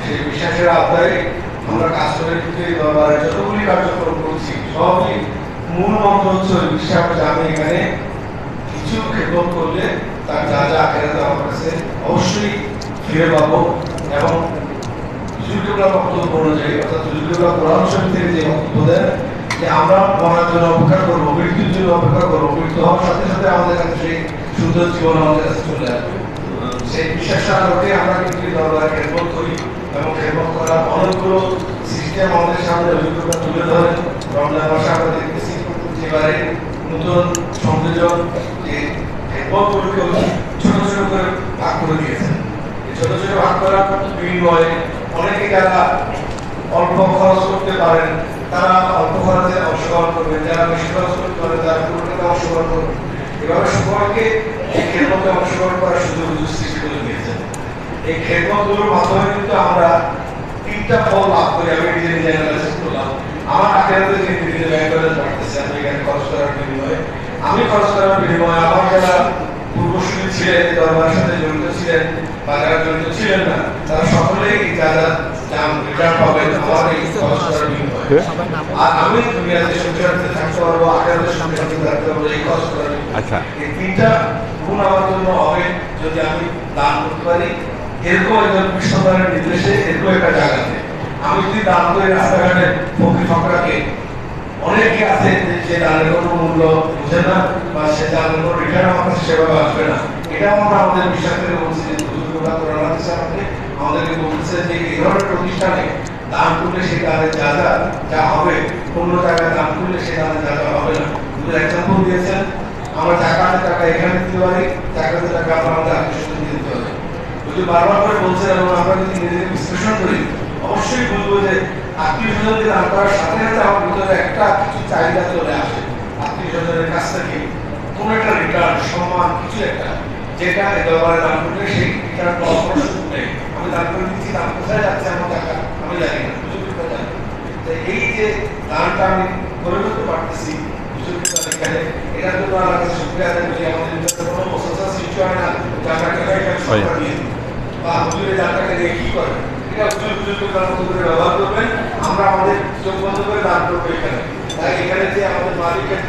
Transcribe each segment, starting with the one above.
সেই বিশ্বাসের আওতায় আমরা কাজ করে কিন্তু এই দরবারে যতগুলি কার্যক্রম করছি সবই মূল মন্ত্র হচ্ছে ওই বিশ্বাস যে আমি এখানে কিছু খেদমত করলে তার যা যা আখেরাতে আমার কাছে অবশ্যই ফিরে পাবো। এবং হুজুরুল্লাহ বক্তব্য অনুযায়ী অর্থাৎ হুজুরুল্লাহ কোরআন শরীফ থেকে যে বক্তব্য দেন যে আমরা মরার জন্য অপেক্ষা করবো, মৃত্যুর জন্য অপেক্ষা করবো, মৃত্যু হওয়ার সাথে সাথে আমাদের কাছে সেই সুন্দর জীবন আমাদের কাছে চলে আসবে। সেই বিশ্বাসের আলোকে আমরা কিন্তু দরবারে খেদমত করি এবং খেদমত করার অনেকগুলো সিস্টেম আমাদের সামনে হুজুরুল্লাহ তুলে ধরেন। রমজান মাসে আমরা দেখতেছি এবারে নতুন সংযোজন যে খেদমতগুলোকে ছোট ছোট করে ভাগ করে দিয়েছেন। এই ছোট ছোট ভাগ করার বিনিময়ে অনেকে যারা অল্প খরচ করতে পারেন তারা অল্প খরচে অংশগ্রহণ করবেন, যারা বেশি খরচ করতে পারেন তারা পুরো টাকা অংশগ্রহণ করবেন। এভাবে সবাইকে এই খেদমতে অংশগ্রহণ করার সুযোগ সৃষ্টি করে দিয়েছেন। এই খেদমতগুলোর মাধ্যমে কিন্তু আমরা তিনটা ফল লাভ করি। আমি নিজে নিজে অ্যানালাইসিস করলাম, আমার আখেরাতে যে নিজে ব্যাংক ব্যালেন্স বাড়তেছে আমি এখানে খরচ করার বিনিময়ে, আমি খরচ করার বিনিময়ে আমার যারা পূর্বসূরি ছিলেন দরবারের সাথে জড়িত ছিলেন বা যারা জড়িত ছিলেন না তারা সকলেই যারা রিটার্ন পাবেন আমার এই খরচ করার বিনিময়ে। আর আমি দুনিয়াতে সুখে থাকতে পারবো, আখেরাতে সুখে থাকতে পারবো এই খরচ করার বিনিময়ে। এই তিনটা গুণ আমার জন্য হবে যদি আমি দান করতে পারি এরকম একজন বিশ্ববারের নির্দেশে এরকম একটা জায়গাতে। আমি যদি দান করি রাস্তাঘাটে ফকির ফকরাকে, অনেকে আছে যে দানের কোনো মূল্য বুঝে না বা সে দানের কোনো রিটার্ন আমার কাছে সেভাবে আসবে না। এটাও আমরা আমাদের বিশ্বাস করে বলছি যে হুজুরুল্লাহ কোরআন হাদিসে আমাদেরকে বলছে যে এই ধরনের প্রতিষ্ঠানে দান করলে সেই দানের যা হবে অন্য জায়গায় দান করলে সেই দানের যা হবে না। হুজুর এক্সাম্পল দিয়েছেন আমরা টাকাতে টাকা এখানে দিতে পারি, টাকাতে টাকা আমরা আমাদের আত্মীয় দিয়ে দিতে পারি। হুজুর বারবার করে বলছেন এবং আমরা যদি নিজেদের বিশ্লেষণ করি অবশ্যই বুঝবো যে আত্মীয় স্বজনকে দান করার সাথে সাথে আমার ভিতরে একটা কিছু চাহিদা চলে আসে আত্মীয় স্বজনের কাছ থেকে কোন একটা রিটার্ন সম্মান কিছু একটা, যেটা দরবারে দান করলে সেই রিটার্ন পাওয়ার কোনো সুযোগ নেই। আমি দান করে দিচ্ছি, দান কোথায় যাচ্ছে আমার টাকা আমি জানি না, হুজুর কোথায় জানি। এই যে দানটা আমি করে ফেলতে পারতেছি এখানে, এটার জন্য আমার কাছে শুকরিয়া আদায় করি। আমাদের ভিতরে কোনো প্রশংসা সৃষ্টি হয় না যাটাকে দিয়ে বা হুজুরের যাটাকে দিয়ে কি করে এটা হুজুর ব্যবহার করবেন, আমরা আমাদের চোখ বন্ধ করে দান করবো এখানে। তাই এখানে যে আমাদের মালিকের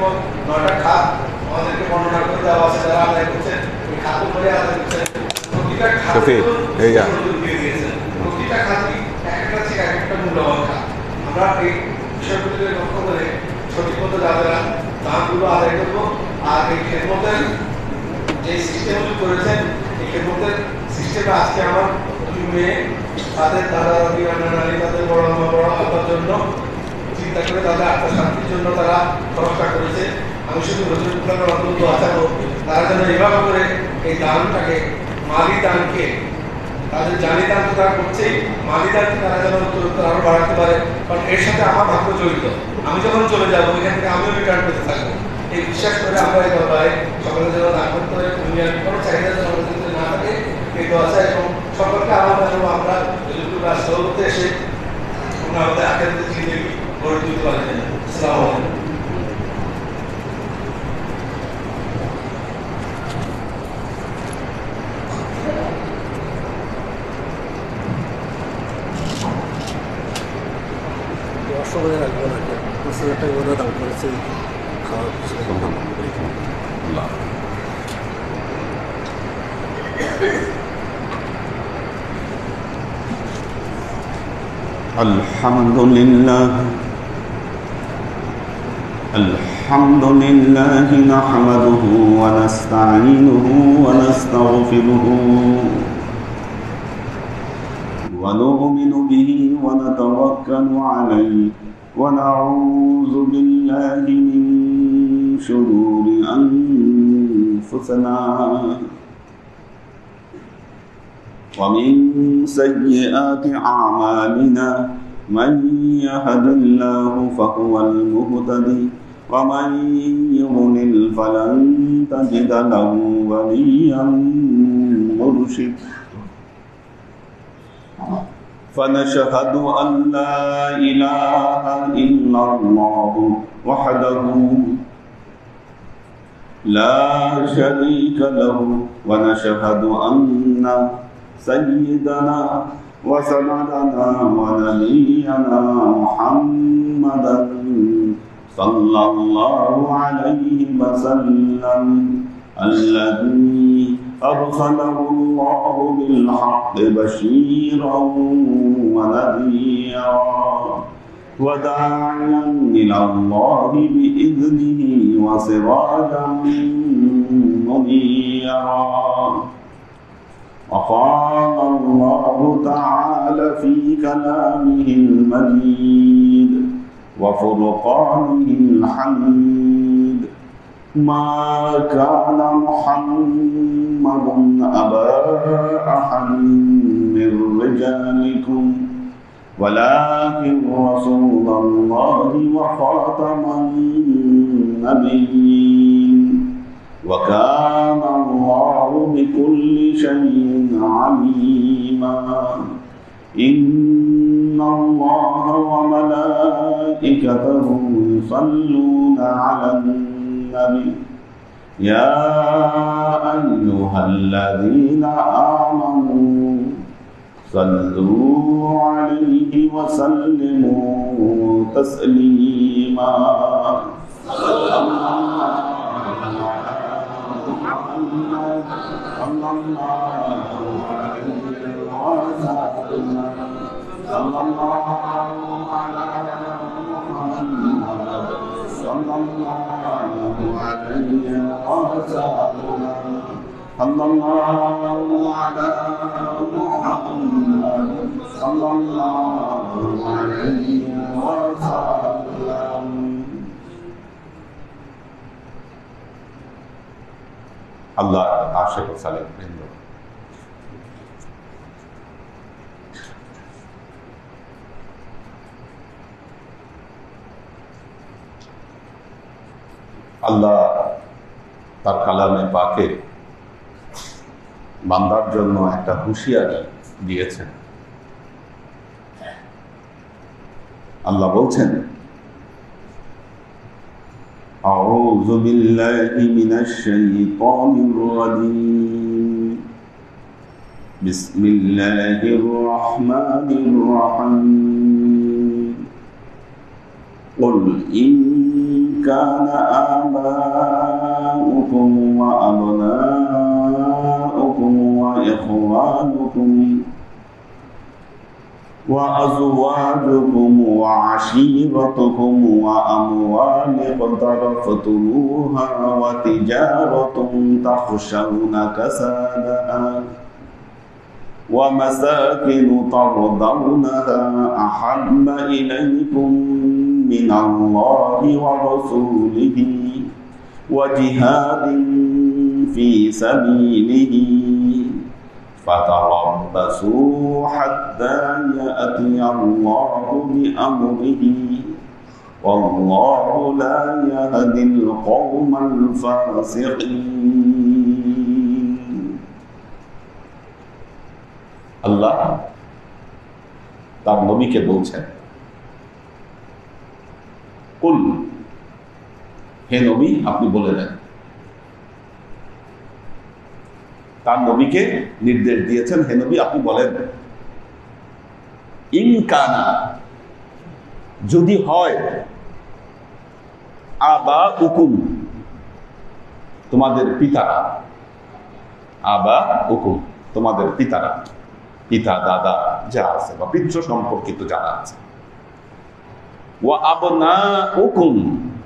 9টা খাত আমাদেরকে বর্ণনা করে দেওয়া আছে, যারা আদায় করছেন ওই খাত করে আদায় করছেন, প্রতিটা খাত দিয়ে দিয়েছেন, প্রতিটা খাতই এক একটা থেকে এক একটা মূল্যবান খাত। আমরা এই বিষয়গুলিকে লক্ষ্য করে সঠিক মতো যাদের দানগুলো আদায় করবো। আর এই খেদমতের যে সিস্টেমগুলি করেছেন এই খেদমতের সিস্টেমে আজকে আমার দুই মেয়ে তাদের দাদা দাদি নানা নানি তাদের বড় আব্বার জন্য চিন্তা করে তাদের আত্মশান্তির জন্য তারা খরচটা করেছে। আমি শুধু হুজুরুল্লাহর অন্তত আচারো তারা যেন এভাবে করে এই দানটাকে মালি দানকে তাদের জানি দান তো তারা করছেই, মালি দানকে তারা যেন আরো বাড়াতে পারে। কারণ এর সাথে আমার ভাগ্য জড়িত, আমি যখন চলে যাবো এখান থেকে আমিও রিটার্ন করতে থাকবো। এই বিশ্বাস করে আমরা এই দরবারে সকলের জন্য দান করতে হবে, দুনিয়ার কোনো চাহিদা যেন আমাদের ক্ষেত্রে না থাকে এই দোয়া এবং সকলকে আমরা যেন আমরা রাষ্ট্রতে এসে আমরা আমাদের আগের জিন্দগি গড়ে তুলতে পারি। আসসালামু আলাইকুম। অসুবিধা রাখবো না, 5,000 টাকা করে দাম করেছে খাওয়ার الحمد لله نحمده ونستعينه ونستغفره ونؤمن به ونتوكل عليه ونعوذ بالله من شرور أنفسنا ومن سيئات أعمالنا من يهد الله فهو المهتدي ومن يضلل فلن تجد له وليا مرشدا فنشهد أن لا إله إلا الله وحده لا شريك له ونشهد أن سيدنا وسندنا ونبينا محمدا صلى الله عليه وسلم الذي أرسله الله بالحق بشيرا ونذيرا وداعيا إلى الله بإذنه وسراجا منيرا. وقال الله تعالى في كلامه المجيد وفرقانه الحميد: ما كان محمد أبا أحد من رجالكم ولكن رسول الله وخاتم النبيين وكان الله بكل شيء عليما. إن الله وملائكته يصلون على النبي يا أيها الذين آمنوا صلوا عليه وسلموا تسليما. صلى الله আল্লাহ আশিক সালেম বৃন্দ, আল্লাহ তার কালামে পাকে বান্দার জন্য একটা হুঁশিয়ারি দিয়েছেন। আল্লাহ বলছেন, أعوذ بالله من الشيطان الرجيم بسم الله الرحمن الرحيم قل إن كان آباؤكم وأبناؤكم وإخوانكم وأزواجكم وعشيرتكم وأموال اقترفتموها وتجارة تخشون كسادها ومساكن ترضونها أحب إليكم من الله ورسوله وجهاد في سبيله فتربصوا حتى يأتي الله بأمره والله لا يهدي القوم الفاسقين. আল্লাহ তার নবীকে বলছেন, কুল, হে নবী আপনি বলে দেন। তার নবীকে নির্দেশ দিয়েছেন, হে নবী আপনি বলেন, ইন কানা, যদি হয়, আবা উকুম, তোমাদের পিতারা, আবা উকুম, তোমাদের পিতারা, পিতা দাদা যা আছে বা পিতৃ সম্পর্কিত যারা আছে, ওয়া আবনা উকুম,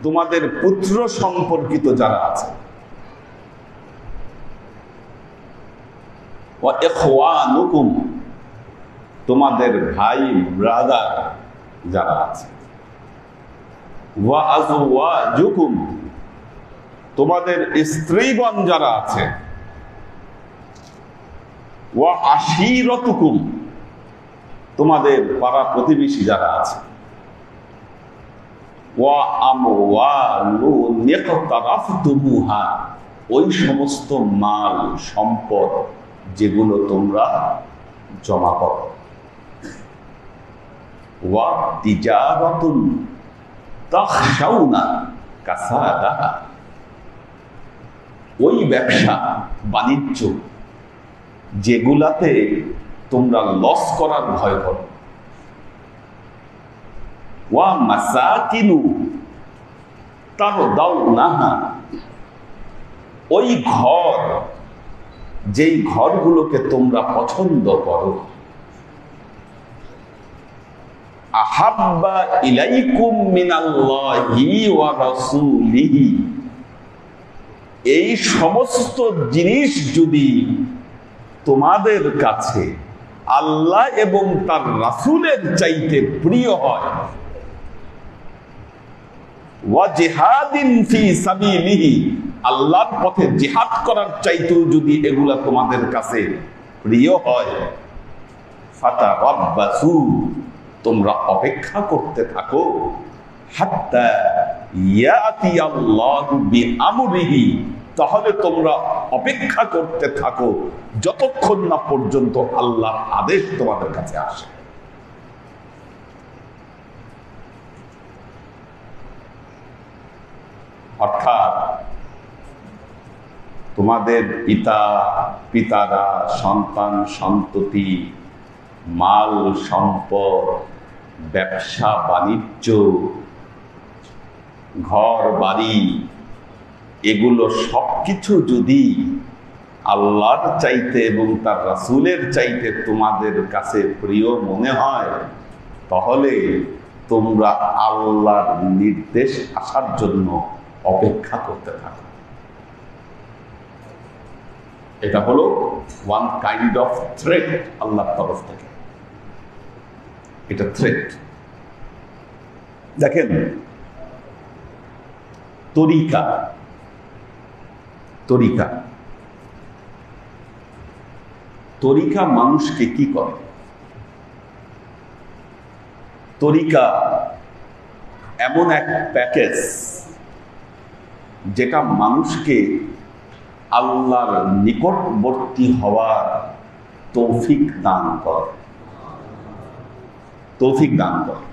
তোমাদের পুত্র সম্পর্কিত যারা আছে, ওয়া ইখওয়ানুকুম, তোমাদের ভাই ব্রাদার যারা আছে, ওয়া আজওয়াজুকুম, তোমাদের স্ত্রীগণ যারা আছে, ওয়া আশীরতুকুম, তোমাদের পাড়া প্রতিবেশী যারা আছে, ওয়া আমওয়ালুন ইকতারাফতুমুহা, ওই সমস্ত মাল সম্পদ যেগুলো তোমরা জমা করো, ওয়া তিজারাতুন তাখশাউনা কাসাদাহা, ওই ব্যবসা বাণিজ্য যেগুলাতে তোমরা লস করার ভয় করো। ওয়া মাসাকিনু তারদাউনাহা, ওই ঘর, যেই ঘরগুলোকে তোমরা পছন্দ করো, আহাব্বা ইলাইকুম মিনাল্লাহি ওয়া রাসূলিহি, এই সমস্ত জিনিস যদি তোমাদের কাছে আল্লাহ এবং তার রাসূলের চাইতে প্রিয় হয়, ওয়া জিহাদিন ফি সাবিলিহি, আল্লাহর পথে জিহাদ করার চাইতেও যদি এগুলা তোমাদের কাছে প্রিয় হয়, ফাতারাব্বাসু, তোমরা অপেক্ষা করতে থাকো, হাত্তা ইয়াতি আল্লাহু বিআমরিহি, তাহলে তোমরা অপেক্ষা করতে থাকো যতক্ষণ না পর্যন্ত আল্লাহর আদেশ তোমাদের কাছে আসে। অর্থাৎ তোমাদের পিতারা, সন্তান সন্ততি, মাল সম্পদ, ব্যবসা বাণিজ্য, ঘর বাড়ি, এগুলো সবকিছু যদি আল্লাহর চাইতে এবং তার রাসূলের চাইতে তোমাদের কাছে প্রিয় মনে হয়, তাহলে তোমরা আল্লাহর নির্দেশ আসার জন্য অপেক্ষা করতে থাকো। এটা হলো ওয়ান কাইন্ড অফ থ্রেট আল্লাহর তরফ থেকে। এটা থ্রেট। দেখেন, তরিকা মানুষকে কি করে? তরিকা এমন এক প্যাকেজ যেটা মানুষকে আল্লাহর নিকটবর্তী হওয়ার তৌফিক দান করে।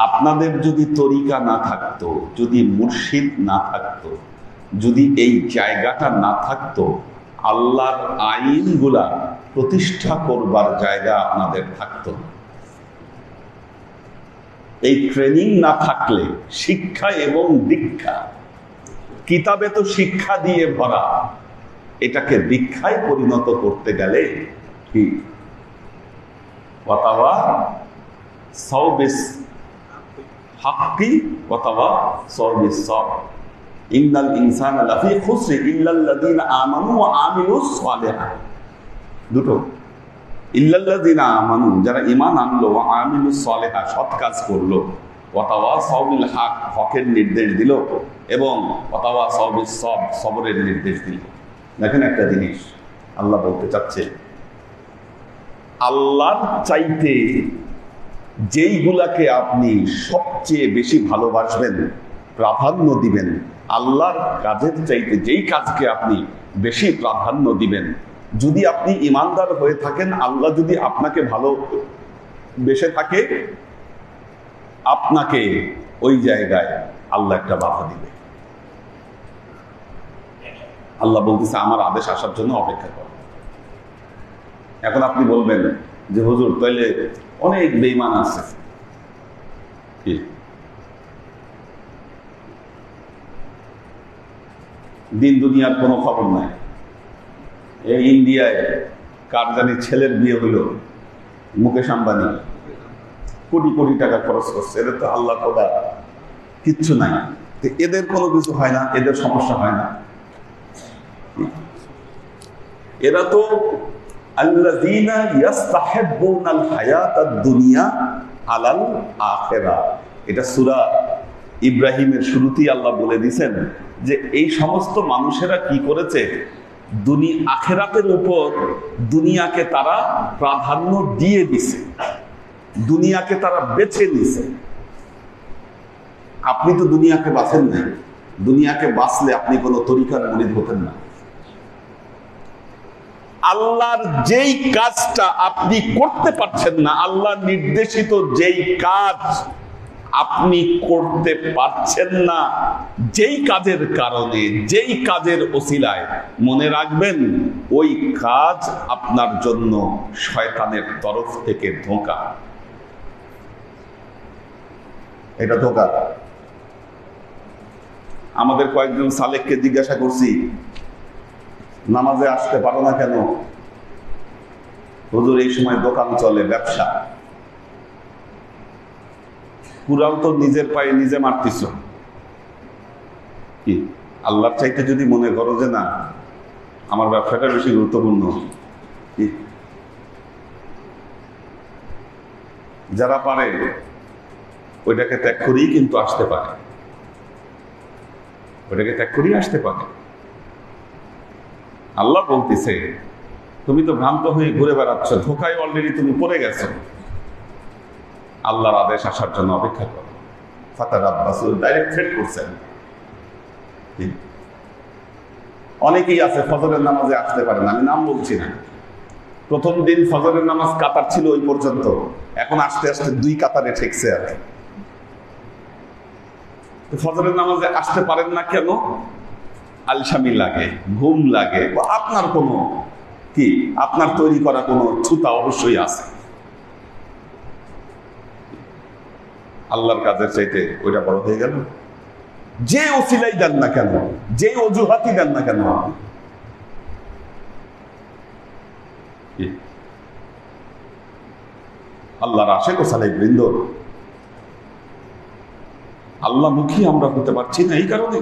আপনাদের যদি তরিকা না থাকতো, যদি মুর্শিদ না থাকতো, যদি এই জায়গাটা না থাকতো, আল্লাহর আইনগুলা প্রতিষ্ঠা করবার জায়গা আপনাদের থাকতো। এই ট্রেনিং না থাকলে, শিক্ষা এবং দীক্ষা, কিতাবে তো শিক্ষা দিয়ে ভরা, এটাকে দীক্ষায় পরিণত করতে গেলে কি ওয়াতাওয়া সাওবিস হাক্কি ওয়াতাওয়া সাওবিস সাবর, ইন্নাল ইনসানা লাফি খুসর ইল্লাল্লাযিনা আমানু ওয়া আমিলুস সালিহাত। দুটো, ইল্লাল্লাযিনা আমানু, যারা ঈমান আনলো, ওয়া আমিলুস সালিহাত, সৎ কাজ করলো, ওয়াতাওয়াসাউ বিল হক, হকের নির্দেশ দিল, এবং ওয়াতাওয়াসাউ বিস সবর, সবরের নির্দেশ দিল। দেখেন একটা জিনিস আল্লাহ বলতে চাচ্ছে, আল্লাহর চাইতে যেইগুলাকে আপনি সবচেয়ে বেশি ভালোবাসবেন, প্রাধান্য দিবেন, আল্লাহর কাজের চাইতে যেই কাজকে আপনি বেশি প্রাধান্য দিবেন, যদি আপনি ইমানদার হয়ে থাকেন, আল্লাহ যদি আপনাকে ভালোবেসে থাকে, আপনাকে ওই জায়গায় আল্লাহ একটা বাধা দিবে। আল্লাহ বলতেছে আমার আদেশ আসার জন্য অপেক্ষা করো। এখন আপনি বলবেন যে হুজুর, তাইলে অনেক বেঈমান আছে, দিন দুনিয়ার কোনো খবর নাই। এই ইন্ডিয়ায় কার জানি ছেলের বিয়ে হইল, মুকেশ আম্বানি কোটি কোটি টাকা খরচ করছে, এদের তো আল্লাহ খোদা কিচ্ছু নাই, এদের কোনো কিছু হয় না, এদের সমস্যা হয় না। এরা তো আল্লাযীনা ইস্তাহিব্বুনাল হায়াতাদ দুনিয়া আলাল আখিরাহ, এটা সূরা ইব্রাহিমের শুরুতেই আল্লাহ বলে দিয়েছেন যে এই সমস্ত মানুষেরা কি করেছে, আখিরাতের উপর দুনিয়াকে তারা প্রাধান্য দিয়ে দিছে, দুনিয়াকে তারা বেছে নিছে। আপনি তো দুনিয়াকে বাছেন নাই, দুনিয়াকে বাছলে আপনি কোনো তরিকার মুরিদ হতেন না। আল্লাহর যেই কাজটা আপনি করতে পারছেন না, আল্লাহ নির্দেশিত যেই কাজ আপনি করতে পারছেন না যেই কাজের কারণে, যেই কাজের ওসিলায়, মনে রাখবেন ওই কাজ আপনার জন্য শয়তানের তরফ থেকে ধোঁকা। এটা ধোঁকা। আমাদের কয়েকজন সালেককে জিজ্ঞাসা করছি, নামাজে আসতে পারো না কেন? হুজুর এই সময় দোকান চলে, ব্যবসা। পুরাও তো নিজের পায়ে নিজে মারতিস। কি আল্লাহর চাইতে যদি মনে করো যে না আমার ব্যবসাটা বেশি গুরুত্বপূর্ণ, যারা পারে ওইটাকে ত্যাগ করেই কিন্তু আসতে পারে, ওইটাকে ত্যাগ করেই আসতে পারে। আল্লাহ বলতেছে তুমি তো ভ্রান্ত হয়ে ঘুরে বেড়াচ্ছ, ধোকায় অলরেডি তুমি পড়ে গেছো। আল্লাহর আদেশ আসার জন্য অপেক্ষা করো। ফাতারাব্বাসু, ডাইরেক্ট থ্রেট করছেন। অনেকেই আছে ফজরের নামাজে আসতে পারে না, আমি নাম বলছি না। প্রথম দিন ফজরের নামাজ কাতার ছিল ওই পর্যন্ত, এখন আস্তে আস্তে 2 কাতারে ঠেকছে আর কি। ফজরের নামাজে আসতে পারেন না কেন? আলসামি লাগে, ঘুম লাগে, বা আপনার কোনো কি আপনার তৈরি করা কোনো ছুতা অবশ্যই আছে। আল্লাহর কাজের চাইতে ওইটা বড় হয়ে গেল। যে ওসিলাই দেন না কেন, যে অজুহাতই দেন না কেন, আল্লাহর আশিক ও সালেক বৃন্দ, আল্লাহ মুখী আমরা হতে পারছি না এই কারণে।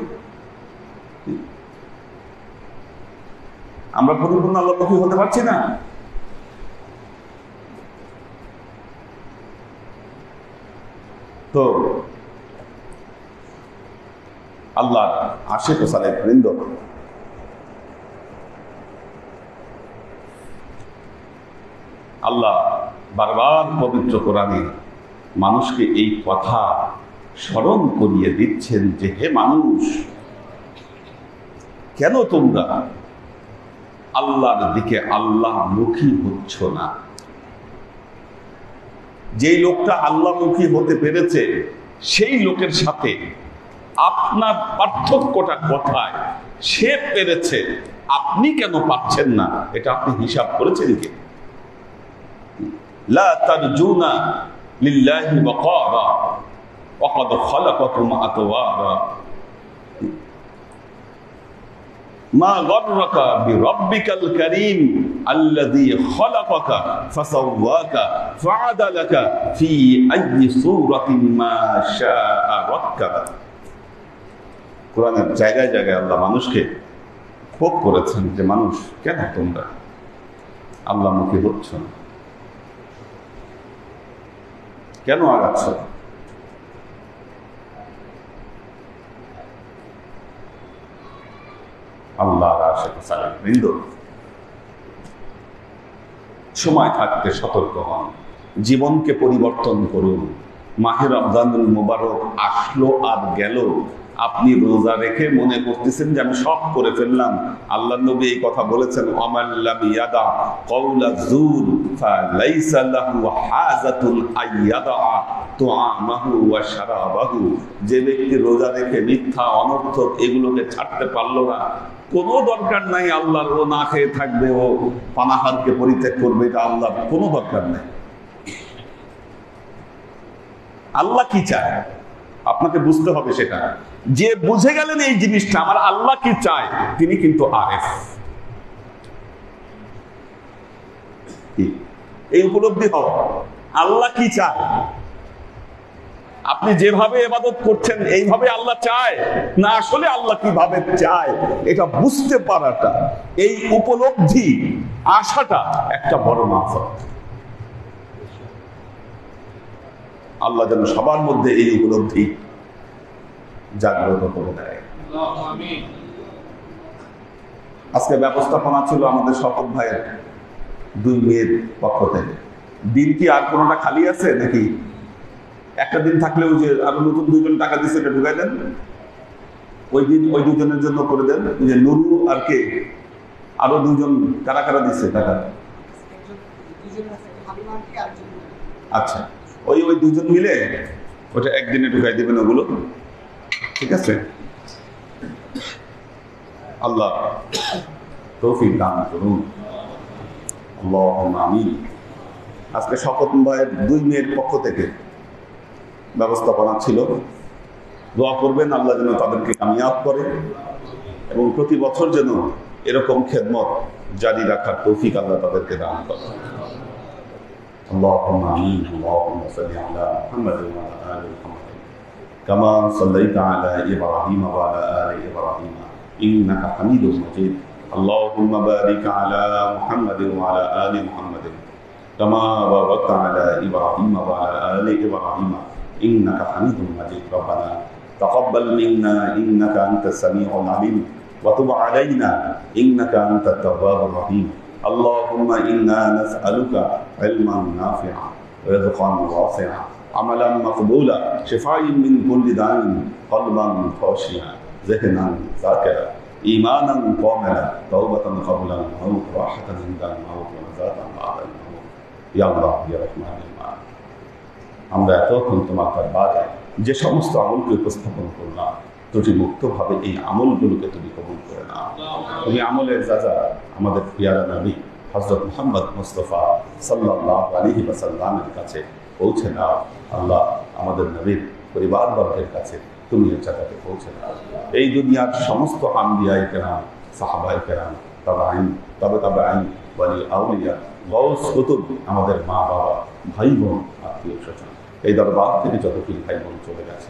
আমরা পরিপূর্ণ আল্লাহ মুখী হতে পারছি না। তো আল্লাহর আশিক ও সালেক বৃন্দ, আল্লাহ বারবার পবিত্র কোরআনে মানুষকে এই কথা স্মরণ করিয়ে দিচ্ছেন যে হে মানুষ, কেন তোমরা আল্লাহর দিকে আল্লাহমুখী হচ্ছ না? যেই লোকটা আল্লাহমুখী হতে পেরেছে সেই লোকের সাথে আপনার পার্থক্যটা কোথায়? সে পেরেছে, আপনি কেন পাচ্ছেন না? এটা আপনি হিসাব করেছেন কি? লা তারজুনা লিল্লাহি ওয়াকারা ওয়া ক্বাদ খালাকাকুম আতওয়ারা মা গররাকা বিরাব্বিকাল কারীম আল্লাযী খালাকাকা ফাসাওয়াকা ফাআদালাকা ফি আইয়ি সূরাতিন মা শাআ রাক্কাবা। কোরআনের জায়গায় জায়গায় আল্লাহ মানুষকে ভোগ করেছেন যে মানুষ কেন তোমরা আল্লাহমুখী হচ্ছ না, কেন আগাচ্ছ? আল্লাহর আশিক সালেক বৃন্দ, সময় থাকতে সতর্ক হন, জীবনকে পরিবর্তন করুন। মাহে রমজানুল মুবারক আসলো আর গেল, আপনি রোজা রেখে মনে করতেছেন যে আমি সব করে ফেললাম। আল্লাহ নবী এই কথা বলেছেন, আমাল্লাম ইয়াদা কওলা যুর ফালাইসা লাহু হাজাতুন আইয়াদা তুআমাহু ওয়া শারাবাহু। যে ব্যক্তি রোজা রেখে মিথ্যা, অনর্থক এগুলোকে ছাড়তে পারলো না, কোনো দরকার নাই আল্লাহর ও না খেয়ে থাকবে, ও পানাহারকে পরিত্যাগ করবে, এটা আল্লাহর কোনো দরকার নেই। আল্লাহ কি চায় আপনাকে বুঝতে হবে সেটা। যে বুঝে গেলেন এই জিনিসটা আমার আল্লাহ কি চায়, তিনি কিন্তু আরেফ। এই উপলব্ধি হওয়া আল্লাহ কি চায়, আপনি যেভাবে ইবাদত করছেন এইভাবে আল্লাহ চায় না, আসলে আল্লাহ কিভাবে চায় এটা বুঝতে পারাটা, এই উপলব্ধি আসাটা একটা বড় মাফত। আল্লাহ যেন সবার মধ্যে এই উপলব্ধি জাগ্রত করে দেয়। আজকে ব্যবস্থাপনা ছিল আমাদের শপথ ভাইয়ের 2 মেয়ের পক্ষ থেকে। দিন কি আর কোনোটা খালি আছে নাকি? একটা দিন থাকলে ওই যে আরো নতুন 2 জন টাকা দিচ্ছে, এটা ঢুকাই দেন। ওই দিন ওই 2 জনের জন্য করে দেন। ওই যে নুরু আর কে, আরো 2 জন কারা কারা দিচ্ছে টাকা? আচ্ছা, ওই 2 জন মিলে ওটা একদিনে ঢুকাই দিবেন ওগুলো, ঠিক আছে? আল্লাহ তৌফিক দান করুন, আল্লাহুম্মা আমিন। আজকে শপথ ভাইয়ের 2 মেয়ের পক্ষ থেকে ব্যবস্থাপনা ছিল, দোয়া করবেন আল্লাহ যেন তাদেরকে কামিয়াব করে এবং প্রতি বছর যেন এরকম খেদমত জারি রাখার তৌফিক আল্লাহ তাদেরকে দান করে। اللهم آمين اللهم صل على محمد وعلى آل محمد كما صليت على إبراهيم وعلى آل إبراهيم إنك حميد مجيد اللهم بارك على محمد وعلى آل محمد كما باركت على إبراهيم وعلى آل إبراهيم إنك حميد مجيد ربنا تقبل منا إنك أنت السميع العليم وتب علينا إنك أنت التواب الرحيم اللهم إنا نسألك علما نافعا ورزقا واسعا عملا مقبولا شفاء من كل داء قلبا خاشعا ذهنا ذاكرا إيمانا كاملا توبة قبل الموت راحة عند الموت ونجاة بعد الموت يا الله يا رحمن الرحيم আমরা এতক্ষণ তোমার দরবারে যে সমস্ত আমলকে উপস্থাপন করলাম ত্রুটি মুক্তভাবে এই আমলগুলোকে তুমি কবুল করে নাও। তুমি আমলের যাজা আমাদের পিয়ারা নবী হযরত মুহাম্মদ মুস্তাফা সাল্লাল্লাহু আলাইহি ওয়াসাল্লামের কাছে পৌঁছে দাও। আল্লাহ আমাদের নবীর পরিবারবর্গের কাছে তুমি এর জায়গাতে পৌঁছে দাও। এই দুনিয়ার সমস্ত আম্বিয়ায়ে কেরাম, সাহাবায়ে কেরাম, তাবেঈন, তাবেঈন, ওয়ালি আউলিয়া, গাউস, কুতুব, আমাদের মা বাবা, ভাই বোন, আত্মীয় স্বজন, এই দরবার থেকে যত ভাই বোন চলে গেছে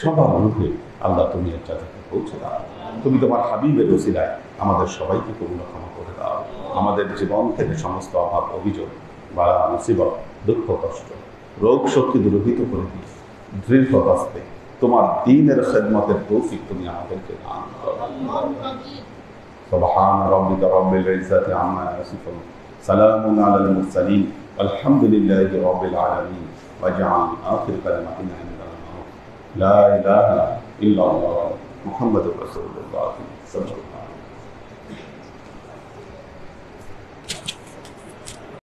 সবার রূপে আল্লাহ তুমি এর জায়গাতে পৌঁছে দাও। তুমি তোমার হাবিবের ওসিলায় আমাদের সবাইকে কবুল ক্ষমা করে দাও। আমাদের জীবন থেকে সমস্ত অভাব, অভিযোগ, বালা মুসিবত, দুঃখ, কষ্ট, রোগ শক্তি দূরীভূত করে দিই। দৃঢ় হস্তে তোমার দ্বীনের খেদমতের তৌফিক তুমি আমাদেরকে দান করো। সুবহান রাব্বিকা রাব্বিল ইজ্জাতি আম্মা ইয়াসিফুন সালামুন আলাল মুরসালিন আলহামদুলিল্লাহি রাব্বিল আলামিন ওয়াজআল আখির কালিমাতিনা ইনদাল মাউত লা ইলাহা ইল্লাল্লাহ মুহাম্মাদুর রাসূলুল্লাহ সাল্লাল্লাহু আলাইহি ওয়াসাল্লাম।